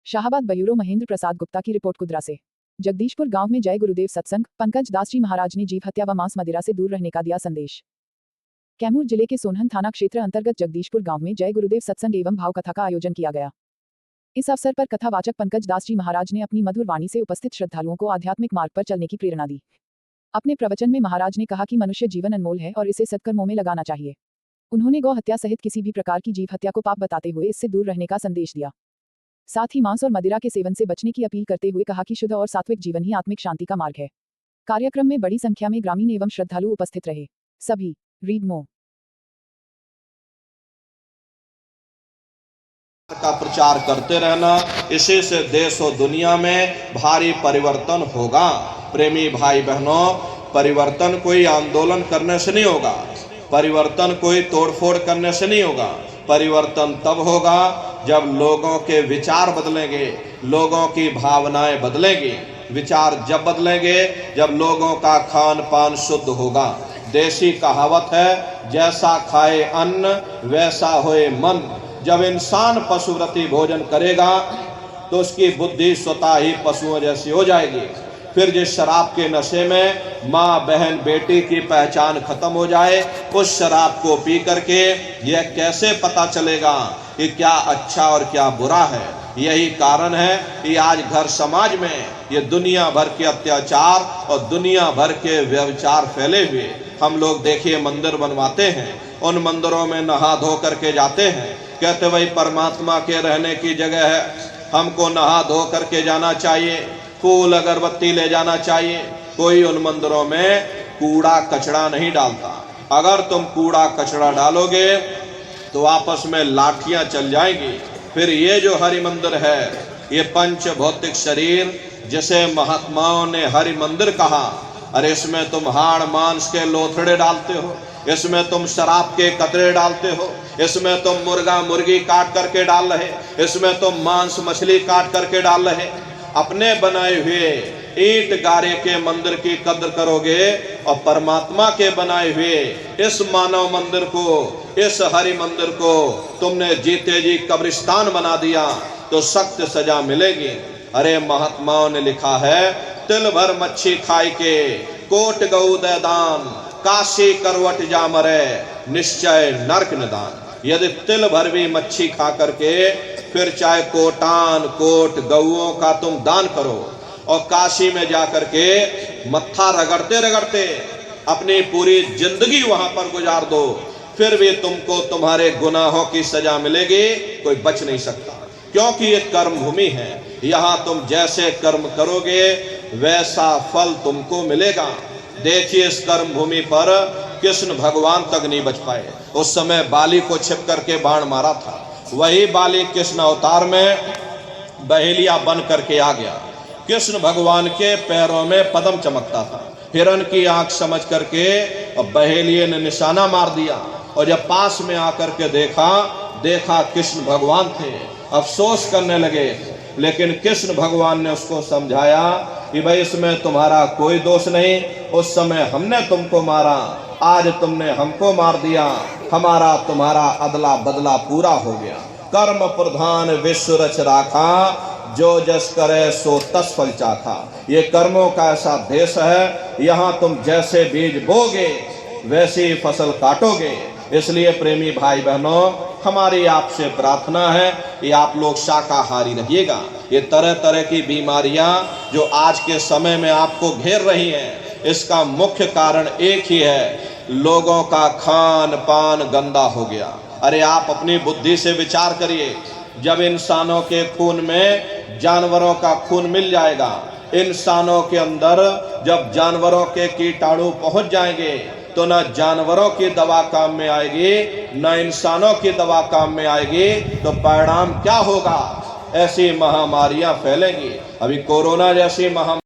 Shahabad bureau Mahendra Prasad Gupta की report Kudra से। जगदीशपुर गांव में जय गुरुदेव सत्संग, पंकज दास जी महाराज ने जीव हत्या व मांस मदिरा से दूर रहने का दिया संदेश। कैमूर जिले के सोनहन थाना क्षेत्र अंतर्गत जगदीशपुर गांव में जय गुरुदेव सत्संग एवं भाव कथा का आयोजन किया गया। इस अवसर पर कथावाचक पंकज दास जी महाराज ने अपनी मधुर वाणी से उपस्थित श्रद्धालुओं को आध्यात्मिक मार्ग पर चलने की प्रेरणा दी। अपने प्रवचन में महाराज ने कहा कि मनुष्य जीवन अनमोल है और इसे सत्कर्मों में लगाना चाहिए। उन्होंने गौ हत्या सहित किसी भी प्रकार की जीव हत्या को पाप बताते हुए इससे दूर रहने का संदेश दिया। साथ ही मांस और मदिरा के सेवन से बचने की अपील करते हुए कहा कि शुद्ध और सात्विक जीवन ही आत्मिक शांति का मार्ग है। कार्यक्रम में बड़ी संख्या में ग्रामीण एवं श्रद्धालु उपस्थित रहे। सभी रीड मोर का प्रचार करते रहना, इसी से देश और दुनिया में भारी परिवर्तन होगा। प्रेमी भाई बहनों, परिवर्तन कोई आंदोलन करने से नहीं होगा, परिवर्तन कोई तोड़फोड़ करने से नहीं होगा। परिवर्तन तब होगा जब लोगों के विचार बदलेंगे, लोगों की भावनाएं बदलेंगी। विचार जब बदलेंगे जब लोगों का खान पान शुद्ध होगा। देसी कहावत है, जैसा खाए अन्न वैसा होए मन। जब इंसान पशुव्रती भोजन करेगा तो उसकी बुद्धि स्वतः ही पशुओं जैसी हो जाएगी। फिर जिस शराब के नशे में माँ बहन बेटी की पहचान खत्म हो जाए, उस शराब को पी करके यह कैसे पता चलेगा कि क्या अच्छा और क्या बुरा है। यही कारण है कि आज घर समाज में ये दुनिया भर के अत्याचार और दुनिया भर के व्यभिचार फैले हुए। हम लोग देखिए मंदिर बनवाते हैं, उन मंदिरों में नहा धो करके जाते हैं, कहते भाई परमात्मा के रहने की जगह है, हमको नहा धो करके जाना चाहिए, फूल अगरबत्ती ले जाना चाहिए। कोई उन मंदिरों में कूड़ा कचरा नहीं डालता। अगर तुम कूड़ा कचरा डालोगे तो आपस में लाठियां चल जाएंगी। फिर ये जो हरि मंदिर है, ये पंच भौतिक शरीर जिसे महात्माओं ने हरि मंदिर कहा, अरे इसमें तुम हाड़ मांस के लोथड़े डालते हो, इसमें तुम शराब के कतरे डालते हो, इसमें तुम मुर्गा मुर्गी काट करके डाल रहे, इसमें तुम मांस मछली काट करके डाल रहे। अपने बनाए हुए ईंट गारे के मंदिर की कद्र करोगे और परमात्मा के बनाए हुए इस मानव मंदिर को, इस हरि मंदिर को तुमने जीते जी कब्रिस्तान बना दिया तो सख्त सजा मिलेगी। अरे महात्माओं ने लिखा है, तिल भर मच्छी खाई के कोट गऊ दे दान, काशी करवट जा मरे निश्चय नरक निदान। यदि तिल भर भी मच्छी खा करके फिर चाहे कोटान कोट गऊओं का तुम दान करो और काशी में जा करके मत्था रगड़ते रगड़ते अपनी पूरी जिंदगी वहां पर गुजार दो, फिर भी तुमको तुम्हारे गुनाहों की सजा मिलेगी, कोई बच नहीं सकता। क्योंकि ये कर्म भूमि है, यहाँ तुम जैसे कर्म करोगे वैसा फल तुमको मिलेगा। देखिए इस कर्म भूमि पर कृष्ण भगवान तक नहीं बच पाए। उस समय बाली को छिप करके बाण मारा था, वही बाली कृष्ण अवतार में बहेलिया बन करके आ गया। कृष्ण भगवान के पैरों में पद्म चमकता था, हिरण की आंख समझ करके और बहेलिये ने निशाना मार दिया। और जब पास में आकर के देखा कृष्ण भगवान थे, अफसोस करने लगे। लेकिन कृष्ण भगवान ने उसको समझाया कि भाई इसमें तुम्हारा कोई दोष नहीं, उस समय हमने तुमको मारा, आज तुमने हमको मार दिया, हमारा तुम्हारा अदला बदला पूरा हो गया। कर्म प्रधान विश्व रच राखा, जो जस करे सो तस फल चाखा। ये कर्मों का ऐसा देश है, यहाँ तुम जैसे बीज बोगे वैसी फसल काटोगे। इसलिए प्रेमी भाई बहनों, हमारी आपसे प्रार्थना है कि आप लोग शाकाहारी रहिएगा। ये तरह तरह की बीमारियां जो आज के समय में आपको घेर रही हैं, इसका मुख्य कारण एक ही है, लोगों का खान पान गंदा हो गया। अरे आप अपनी बुद्धि से विचार करिए, जब इंसानों के खून में जानवरों का खून मिल जाएगा, इंसानों के अंदर जब जानवरों के कीटाणु पहुंच जाएंगे तो न जानवरों की दवा काम में आएगी न इंसानों की दवा काम में आएगी, तो परिणाम क्या होगा? ऐसी महामारियां फैलेंगी। अभी कोरोना जैसी महामारी